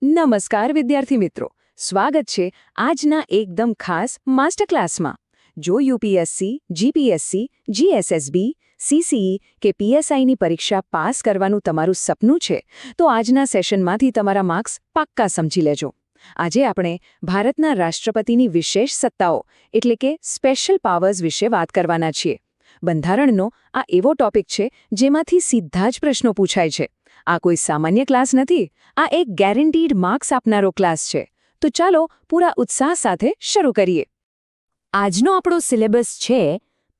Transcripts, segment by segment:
નમસ્કાર વિદ્યાર્થી મિત્રો, સ્વાગત છે આજના એકદમ ખાસ માસ્ટર ક્લાસમાં. જો યુપીએસસી, જીપીએસસી, જીએસએસબી, સીસીઈ કે પીએસઆઈની પરીક્ષા પાસ કરવાનું તમારું સપનું છે તો આજના સેશનમાંથી તમારા માર્ક્સ પાક્કા સમજી લેજો. આજે આપણે ભારતના રાષ્ટ્રપતિની વિશેષ સત્તાઓ એટલે કે સ્પેશિયલ પાવર્સ વિશે વાત કરવાના છીએ. બંધારણનો આ એવો ટોપિક છે જેમાંથી સીધા જ પ્રશ્નો પૂછાય છે. આ કોઈ સામાન્ય ક્લાસ નથી, આ એક ગેરંટીડ માર્ક્સ આપનારો ક્લાસ છે. તો ચાલો પૂરા ઉત્સાહ સાથે શરૂ કરીએ. આજનો આપણો સિલેબસ છે: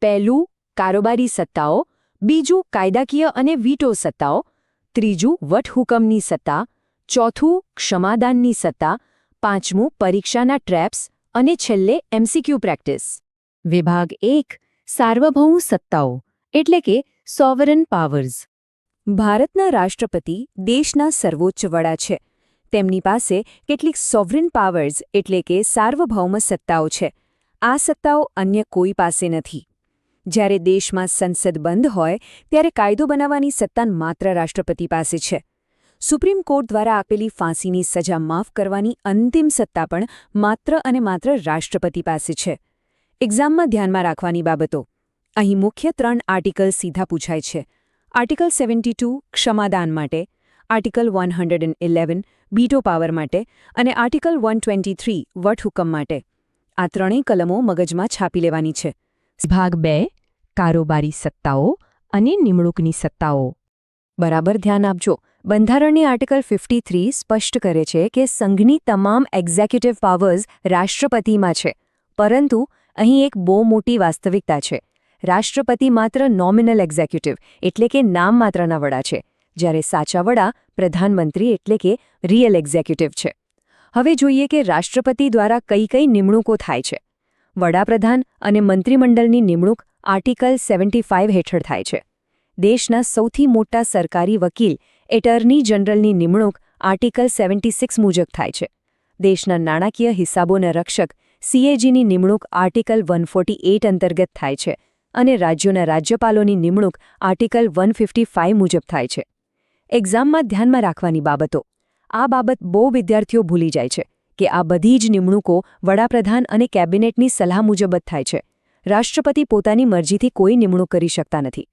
પહેલું કારોબારી સત્તાઓ, બીજું કાયદાકીય અને વીટો સત્તાઓ, ત્રીજું વટહુકમની સત્તા, ચોથું ક્ષમાદાનની સત્તા, પાંચમું પરીક્ષાના ટ્રેપ્સ અને છેલ્લે એમસીક્યુ પ્રેક્ટિસ. વિભાગ 1 સાર્વભૌમ સત્તાઓ એટલે કે સોવરન પાવર્સ. ભારતના રાષ્ટ્રપતિ દેશના સર્વોચ્ચ વડા છે. તેમની પાસે કેટલીક સોવરિન પાવર્સ એટલે કે સાર્વભૌમ સત્તાઓ છે. આ સત્તાઓ અન્ય કોઈ પાસે નથી. જ્યારે દેશમાં સંસદ બંધ હોય ત્યારે કાયદો બનાવવાની સત્તા માત્ર રાષ્ટ્રપતિ પાસે છે. સુપ્રીમ કોર્ટ દ્વારા આપેલી ફાંસીની સજા માફ કરવાની અંતિમ સત્તા પણ માત્ર અને માત્ર રાષ્ટ્રપતિ પાસે છે. એક્ઝામમાં ધ્યાનમાં રાખવાની બાબતો. અહીં મુખ્ય 3 આર્ટિકલ સીધા પૂછાય છે. આર્ટિકલ 72 ક્ષમાદાન માટે, આર્ટિકલ 111 વીટો પાવર માટે અને આર્ટિકલ 123 વટહુકમ માટે. આ ત્રણેય કલમો મગજમાં છાપી લેવાની છે. ભાગ 2 કારોબારી સત્તાઓ અને નિમણૂકની સત્તાઓ. બરાબર ધ્યાન આપજો. બંધારણની આર્ટિકલ 53 સ્પષ્ટ કરે છે કે સંઘની તમામ એક્ઝિક્યુટિવ પાવર્સ રાષ્ટ્રપતિમાં છે. પરંતુ અહીં એક બહુ મોટી વાસ્તવિકતા છે. રાષ્ટ્રપતિ માત્ર નોમિનલ એક્ઝિક્યુટિવ એટલે કે નામ માત્રના વડા છે, જ્યારે સાચા વડા પ્રધાનમંત્રી એટલે કે રિયલ એક્ઝિક્યુટિવ છે. હવે જોઈએ કે રાષ્ટ્રપતિ દ્વારા કઈ કઈ નિમણૂકો થાય છે. વડાપ્રધાન અને મંત્રીમંડળની નિમણૂક આર્ટિકલ 75 હેઠળ થાય છે. દેશના સૌથી મોટા સરકારી વકીલ એટર્ની જનરલની નિમણૂક આર્ટિકલ 76 મુજબ થાય છે. દેશના નાણાકીય હિસાબોના રક્ષક સીએજીની નિમણૂક આર્ટિકલ 148 અંતર્ગત થાય છે અને રાજ્યોના રાજ્યપાલોની નિમણૂક આર્ટિકલ 155 મુજબ થાય છે. એક્ઝામમાં ધ્યાનમાં રાખવાની બાબતો. આ બાબત બહુ વિદ્યાર્થીઓ ભૂલી જાય છે કે આ બધી જ નિમણૂકો વડાપ્રધાન અને કેબિનેટની સલાહ મુજબ જ થાય છે. રાષ્ટ્રપતિ પોતાની મરજીથી કોઈ નિમણૂક કરી શકતા નથી.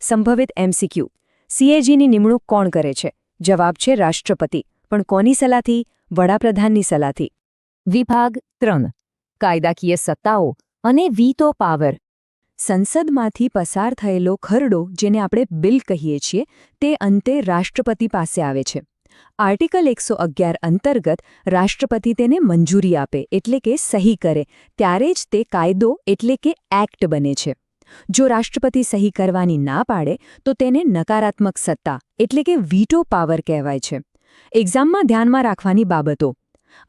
સંભવિત એમસીક્યુ. સીએજીની નિમણૂક કોણ કરે છે? જવાબ છે રાષ્ટ્રપતિ. પણ કોની સલાહથી? વડાપ્રધાનની સલાહથી. વિભાગ 3 કાયદાકીય સત્તાઓ અને વીટો પાવર. સંસદમાંથી પસાર થયેલો ખરડો, જેને આપણે બિલ કહીએ છીએ, તે અંતે રાષ્ટ્રપતિ પાસે આવે છે. આર્ટિકલ 111 અંતર્ગત રાષ્ટ્રપતિ તેને મંજૂરી આપે એટલે કે સહી કરે ત્યારે જ તે કાયદો એટલે કે એક્ટ બને છે. જો રાષ્ટ્રપતિ સહી કરવાની ના પાડે તો તેને નકારાત્મક સત્તા એટલે કે વીટો પાવર કહેવાય છે. એક્ઝામમાં ધ્યાનમાં રાખવાની બાબતો.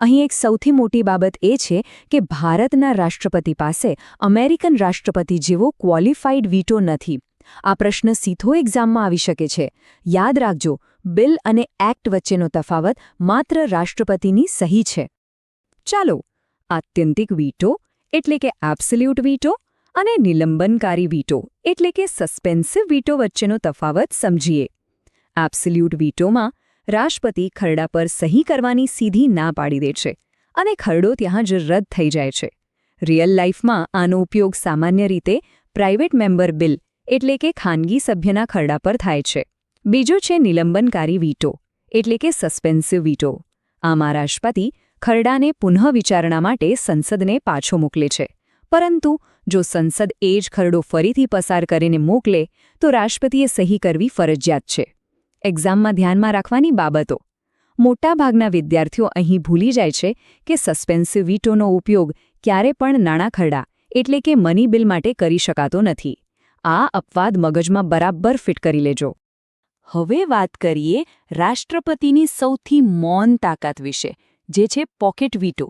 અહીં એક સૌથી મોટી બાબત એ છે કે ભારતના રાષ્ટ્રપતિ પાસે અમેરિકન રાષ્ટ્રપતિ જેવો ક્વોલિફાઈડ વીટો નથી. આ પ્રશ્ન સીધો એક્ઝામમાં આવી શકે છે. યાદ રાખજો, બિલ અને એક્ટ વચ્ચેનો તફાવત માત્ર રાષ્ટ્રપતિની સહી છે. ચાલો આત્યંતિક વીટો એટલે કે એબ્સોલ્યુટ વીટો અને નિલંબનકારી વીટો એટલે કે સસ્પેન્સિવ વીટો વચ્ચેનો તફાવત સમજીએ. એબ્સોલ્યુટ વીટોમાં રાષ્ટ્રપતિ ખરડા પર સહી કરવાની સીધી ના પાડી દે છે અને ખરડો ત્યાં જ રદ થઈ જાય છે. રિયલ લાઈફમાં આનો ઉપયોગ સામાન્ય રીતે પ્રાઇવેટ મેમ્બર બિલ એટલે કે ખાનગી સભ્યના ખરડા પર થાય છે. બીજો છે નિલંબનકારી વીટો એટલે કે સસ્પેન્સિવ વીટો. આમાં રાષ્ટ્રપતિ ખરડાને પુનઃવિચારણા માટે સંસદને પાછો મોકલે છે. પરંતુ જો સંસદ એ જ ખરડો ફરીથી પસાર કરીને મોકલે તો રાષ્ટ્રપતિએ સહી કરવી ફરજિયાત છે. એક્ઝામમાં ધ્યાનમાં રાખવાની બાબતો. મોટાભાગના વિદ્યાર્થીઓ અહીં ભૂલી જાય છે કે સસ્પેન્સિવ વીટોનો ઉપયોગ ક્યારે પણ નાણાં ખરડા એટલે કે મની બિલ માટે કરી શકાતો નથી. આ અપવાદ મગજમાં બરાબર ફિટ કરી લેજો. હવે વાત કરીએ રાષ્ટ્રપતિની સૌથી મૌન તાકાત વિશે, જે છે પોકેટ વીટો.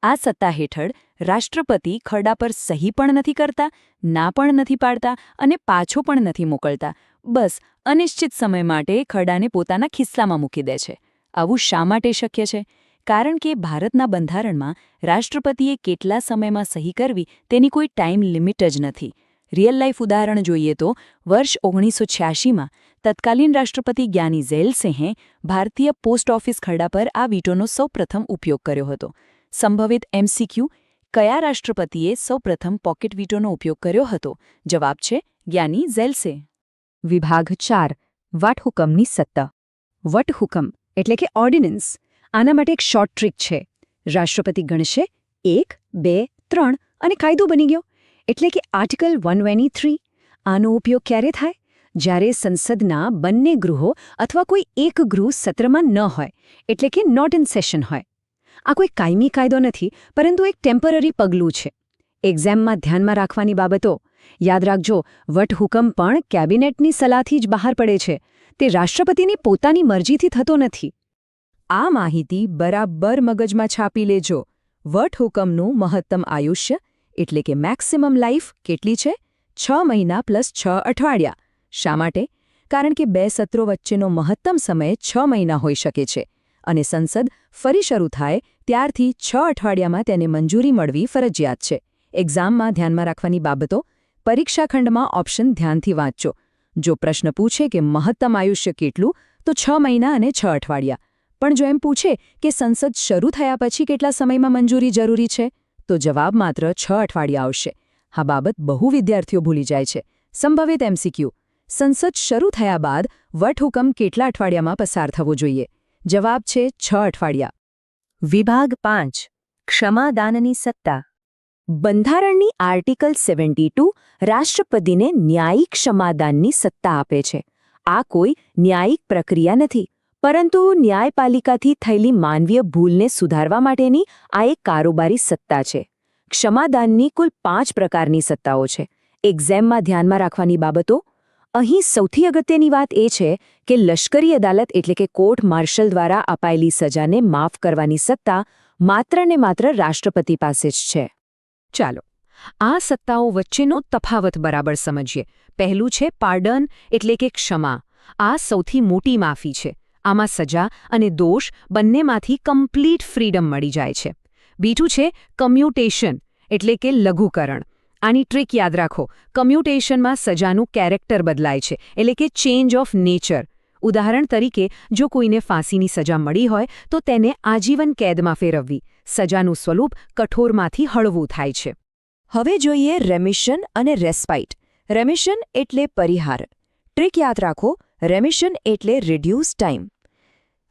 આ સત્તા હેઠળ રાષ્ટ્રપતિ ખરડા પર સહી પણ નથી કરતા, ના પણ નથી પાડતા અને પાછો પણ નથી મોકલતા. બસ અનિશ્ચિત સમય માટે ખરડાને પોતાના ખિસ્સામાં મૂકી દે છે. આવું શા માટે શક્ય છે? કારણ કે ભારતના બંધારણમાં રાષ્ટ્રપતિએ કેટલા સમયમાં સહી કરવી તેની કોઈ ટાઈમ લિમિટ જ નથી. રિયલ લાઈફ ઉદાહરણ જોઈએ તો વર્ષ 1986માં તત્કાલીન રાષ્ટ્રપતિ જ્ઞાની ઝૈલ-સિંહે ભારતીય પોસ્ટ ઓફિસ ખરડા પર આ વીટોનો સૌપ્રથમ ઉપયોગ કર્યો હતો. સંભવિત MCQ: કયા રાષ્ટ્રપતિએ સૌપ્રથમ પોકેટ વીટોનો ઉપયોગ કર્યો હતો? જવાબ છે જ્ઞાની ઝૈલ-સિંહ. વિભાગ 4: વટહુકમની સત્તા. વટહુકમ એટલે કે ઓર્ડિનન્સ. આના માટે એક શોર્ટ ટ્રીક છે. રાષ્ટ્રપતિ ગણશે 1, 2, 3 અને કાયદો બની ગયો. એટલે કે આર્ટિકલ 123. આનો ઉપયોગ ક્યારે થાય? જ્યારે સંસદના બંને ગૃહો અથવા કોઈ એક ગૃહ સત્રમાં ન હોય, એટલે કે નોટ ઇન સેશન હોય. આ કોઈ કાયમી કાયદો નથી, પરંતુ એક ટેમ્પરરી પગલું છે. એક્ઝામમાં ધ્યાનમાં રાખવાની બાબતો. યાદ રાખજો, વટહુકમ પણ કેબિનેટની સલાહથી જ બહાર પડે છે. તે રાષ્ટ્રપતિની પોતાની મરજીથી થતો નથી. આ માહિતી બરાબર મગજમાં છાપી લેજો. વટહુકમનું મહત્તમ આયુષ્ય એટલે કે મેક્સિમમ લાઈફ કેટલી છે? 6 મહિના પ્લસ 6 અઠવાડિયા. શા માટે? કારણ કે 2 સત્રો વચ્ચેનો મહત્તમ સમય 6 મહિના હોઈ શકે છે અને સંસદ ફરી શરૂ થાય ત્યારથી 6 અઠવાડિયામાં તેને મંજૂરી મળવી ફરજિયાત છે. એક્ઝામમાં ધ્યાનમાં રાખવાની બાબતો. પરીક્ષા ખંડમાં ઓપ્શન ધ્યાનથી વાંચજો. જો પ્રશ્ન પૂછે કે મહત્તમ આયુષ્ય કેટલું, તો 6 મહિના અને 6 અઠવાડિયા. પણ જો એમ પૂછે કે સંસદ શરૂ થયા પછી કેટલા સમયમાં મંજૂરી જરૂરી છે, તો જવાબ માત્ર 6 અઠવાડિયા આવશે. આ બાબત બહુ વિદ્યાર્થીઓ ભૂલી જાય છે. સંભવિત MCQ: સંસદ શરૂ થયા બાદ વટહુકમ કેટલા અઠવાડિયામાં પસાર થવો જોઈએ? જવાબ છે 6 અઠવાડિયા. વિભાગ 5: ક્ષમાદાનની સત્તા. બંધારણની આર્ટિકલ 72 રાષ્ટ્રપતિને ન્યાયિક ક્ષમાદાનની સત્તા આપે છે. આ કોઈ ન્યાયિક પ્રક્રિયા નથી, પરંતુ ન્યાયપાલિકાથી થયેલી માનવીય ભૂલને સુધારવા માટેની આ એક કારોબારી સત્તા છે. ક્ષમાદાનની કુલ 5 પ્રકારની સત્તાઓ છે. એક્ઝામમાં ધ્યાનમાં રાખવાની બાબતો. અહીં સૌથી અગત્યની વાત એ છે કે લશ્કરી અદાલત એટલે કે કોર્ટ માર્શલ દ્વારા અપાયેલી સજાને માફ કરવાની સત્તા માત્ર ને માત્ર રાષ્ટ્રપતિ પાસે જ છે. ચાલો, આ સત્તાઓ વચ્ચેનો તફાવત બરાબર સમજીએ. પહેલું છે પાર્ડન એટલે કે ક્ષમા. આ સૌથી મોટી માફી છે. આમાં સજા અને દોષ બંનેમાંથી કમ્પ્લીટ ફ્રીડમ મળી જાય છે. બીજું છે કમ્યુટેશન એટલે કે લઘુકરણ. આની ટ્રીક યાદ રાખો. કમ્યુટેશનમાં સજાનું કેરેક્ટર બદલાય છે, એટલે કે ચેન્જ ઓફ નેચર. ઉદાહરણ તરીકે, જો કોઈને ફાંસીની સજા મળી હોય તો તેને આજીવન કેદમાં ફેરવવી. સજાનું સ્વરૂપ કઠોરમાંથી હળવું થાય છે. હવે જોઈએ રેમિશન અને રેસ્પાઇટ. રેમિશન એટલે પરિહાર. ટ્રીક યાદ રાખો, રેમિશન એટલે રિડ્યુસ ટાઈમ.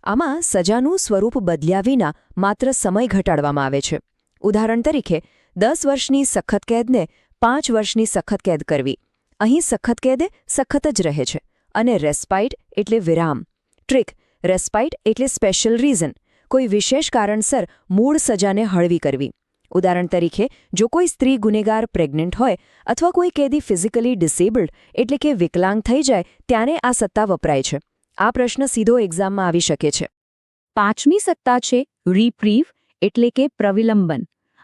આમાં સજાનું સ્વરૂપ બદલ્યા વિના માત્ર સમય ઘટાડવામાં આવે છે. ઉદાહરણ તરીકે, 10 વર્ષની સખત કેદને 5 વર્ષની સખત કેદ કરવી. અહીં સખત કેદ સખત જ રહે છે. અને રેસ્પાઇટ એટલે વિરામ. ટ્રીક: રેસ્પાઇટ એટલે સ્પેશિયલ રીઝન. કોઈ વિશેષ કારણસર મૂળ સજાને હળવી કરવી. ઉદાહરણ તરીકે, જો કોઈ સ્ત્રી ગુનેગાર પ્રેગ્નન્ટ હોય અથવા કોઈ કેદી ફિઝિકલી ડિસેબલ્ડ એટલે કે વિકલાંગ થઈ જાય ત્યારે આ સત્તા વપરાય છે. આ પ્રશ્ન સીધો એક્ઝામમાં આવી શકે છે. 5મી સત્તા છે રિપ્રીવ એટલે કે પ્રવિલંબન.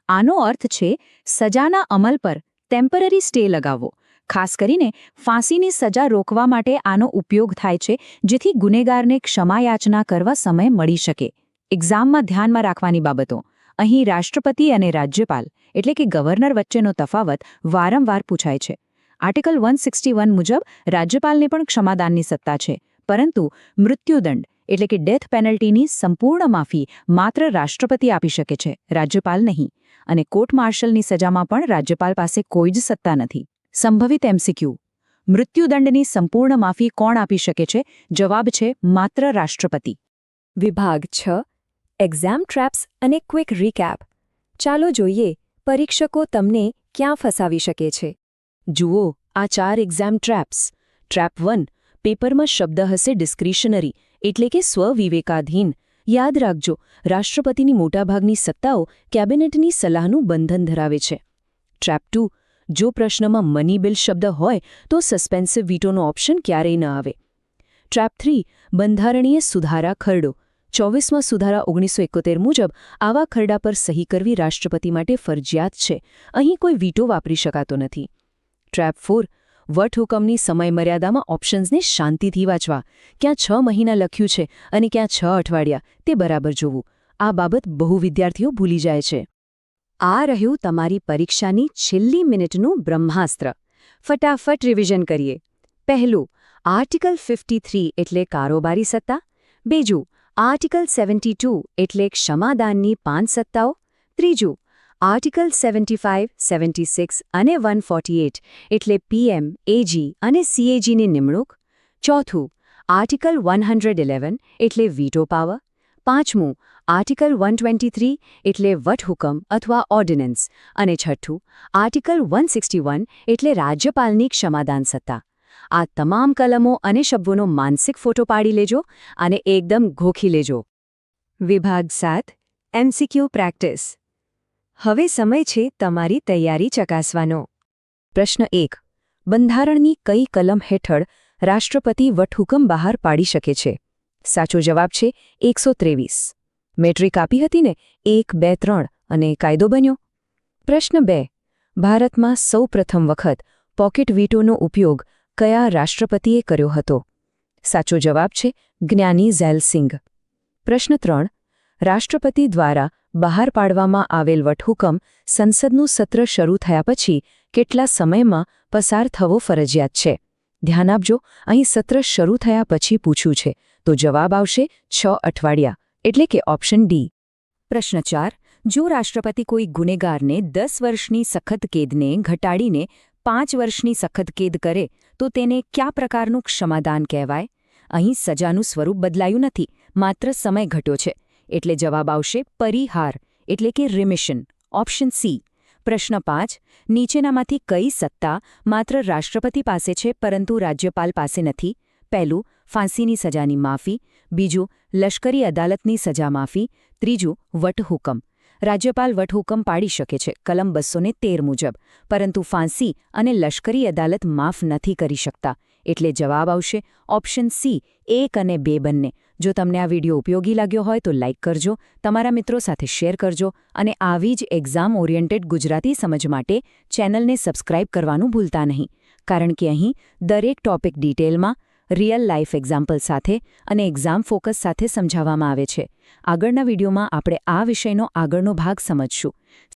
આનો અર્થ છે સજાના અમલ પર ટેમ્પરરી સ્ટે લગાવવો. ખાસ કરીને ફાંસીની સજા રોકવા માટે આનો ઉપયોગ થાય છે, જેથી ગુનેગારને ક્ષમાયાચના કરવા સમય મળી શકે. એક્ઝામમાં ધ્યાનમાં રાખવાની બાબતો. અહીં રાષ્ટ્રપતિ અને રાજ્યપાલ એટલે કે ગવર્નર વચ્ચેનો તફાવત વારંવાર પૂછાય છે. આર્ટિકલ 161 મુજબ રાજ્યપાલને પણ ક્ષમાદાનની સત્તા છે, પરંતુ મૃત્યુદંડ એટલે કે ડેથ પેનલ્ટીની સંપૂર્ણ માફી માત્ર રાષ્ટ્રપતિ આપી શકે છે, રાજ્યપાલ નહીં. અને કોર્ટ માર્શલની સજામાં પણ રાજ્યપાલ પાસે કોઈ જ સત્તા નથી. સંભવિત MCQ: મૃત્યુદંડની સંપૂર્ણ માફી કોણ આપી શકે છે? જવાબ છે માત્ર રાષ્ટ્રપતિ. વિભાગ 6: એક્ઝામ ટ્રેપ્સ અને ક્વિક રીકેપ. ચાલો જોઈએ પરીક્ષકો તમને ક્યાં ફસાવી શકે છે. જુઓ આ 4 એક્ઝામ ટ્રેપ્સ. ટ્રેપ 1: પેપરમાં શબ્દ હશે ડિસ્ક્રિશનરી એટલે કે સ્વવિવેકાધીન. યાદ રાખજો, રાષ્ટ્રપતિની મોટાભાગની સત્તાઓ કેબિનેટની સલાહનું બંધન ધરાવે છે. ટ્રેપ 2: જો પ્રશ્નમાં મની બિલ શબ્દ હોય તો સસ્પેન્સિવ વીટોનો ઓપ્શન ક્યારેય ન આવે. ટ્રેપ 3: બંધારણીય સુધારા ખરડો. 24માં સુધારા 1971 મુજબ આવા ખરડા પર સહી કરવી રાષ્ટ્રપતિ માટે ફરજિયાત છે. અહીં કોઈ વીટો વાપરી શકાતો નથી. ટ્રેપ 4: વટહુકમની સમયમર્યાદામાં ઓપ્શન્સને શાંતિથી વાંચવા. ક્યાં 6 મહિના લખ્યું છે અને ક્યાં 6 અઠવાડિયા, તે બરાબર જોવું. આ બાબત બહુ વિદ્યાર્થીઓ ભૂલી જાય છે. આ રહ્યું તમારી પરીક્ષાની છેલ્લી મિનિટનું બ્રહ્માસ્ત્ર. ફટાફટ રિવિઝન કરીએ. પહેલું, આર્ટિકલ 53 એટલે કારોબારી સત્તા. બીજું, આર્ટિકલ 72 એટલે ક્ષમાદાનની 5 સત્તાઓ. ત્રીજું, આર્ટિકલ 75, 76 અને 148 એટલે પીએમ, એજી અને સીએજીની નિમણૂક. ચોથું, આર્ટિકલ 111 એટલે વીટો પાવર. પાંચમું, આર્ટિકલ 123 એટલે વટહુકમ અથવા ઓર્ડિનન્સ. અને છઠ્ઠું, આર્ટિકલ 161 એટલે રાજ્યપાલની ક્ષમાદાન સત્તા. આ તમામ કલમો અને શબ્દોનો માનસિક ફોટો પાડી લેજો અને એકદમ ગોખી લેજો. વિભાગ 7 એમસીક્યુ પ્રેક્ટિસ. હવે સમય છે તમારી તૈયારી ચકાસવાનો. પ્રશ્ન 1. બંધારણની કઈ કલમ હેઠળ રાષ્ટ્રપતિ વટહુકમ બહાર પાડી શકે છે? સાચો જવાબ છે 123. મેટ્રિક આપી હતી ને 1, 2, 3 અને કાયદો બન્યો. પ્રશ્ન 2. ભારતમાં સૌપ્રથમ વખત પોકેટ વીટોનો ઉપયોગ કયા રાષ્ટ્રપતિએ કર્યો હતો? સાચો જવાબ છે જ્ઞાની ઝૈલ સિંઘ. પ્રશ્ન 3. રાષ્ટ્રપતિ દ્વારા બહાર પાડવામાં આવેલ વટહુકમ સંસદનું સત્ર શરૂ થયા પછી કેટલા સમયમાં પસાર થવો ફરજિયાત છે? ધ્યાન આપજો, અહીં સત્ર શરૂ થયા પછી પૂછ્યું છે, તો જવાબ આવશે 6 અઠવાડિયા, એટલે કે ઓપ્શન ડી. પ્રશ્ન 4. જો રાષ્ટ્રપતિ કોઈ ગુનેગારને 10 વર્ષની સખત કેદને ઘટાડીને 5 વર્ષની સખત કેદ કરે તો તેને કયા પ્રકારનું ક્ષમાદાન કહેવાય? અહીં સજાનું સ્વરૂપ બદલાયું નથી, માત્ર સમય ઘટ્યો છે, એટલે જવાબ આવશે પરિહાર, એટલે કે રિમિશન, ઓપ્શન સી. પ્રશ્ન 5. નીચેનામાંથી કઈ સત્તા માત્ર રાષ્ટ્રપતિ પાસે છે પરંતુ રાજ્યપાલ પાસે નથી? પહેલું, ફાંસીની સજાની માફી. બીજું, લશ્કરી અદાલતની સજા માફી. ત્રીજું, વટહુકમ. રાજ્યપાલ વટહુકમ પાડી શકે છે કલમ 213 મુજબ, પરંતુ ફાંસી અને લશ્કરી અદાલત માફ નથી કરી શકતા, એટલે જવાબ આવશે ઓપ્શન સી, 1 અને 2 બંને. જો તમને આ વિડીયો ઉપયોગી લાગ્યો હોય તો લાઇક કરજો, તમારા મિત્રો સાથે શેર કરજો અને આવી જ એક્ઝામ ઓરિએન્ટેડ ગુજરાતી સમજ માટે ચેનલને સબસ્ક્રાઇબ કરવાનું ભૂલતા નહીં, કારણ કે અહીં દરેક ટોપિક ડિટેલમાં, રિયલ લાઇફ એક્ઝામ્પલ સાથે અને એક્ઝામ ફોકસ સાથે સમજાવવામાં આવે છે. આગળના વિડીયોમાં આપણે આ વિષયનો આગળનો ભાગ સમજશું.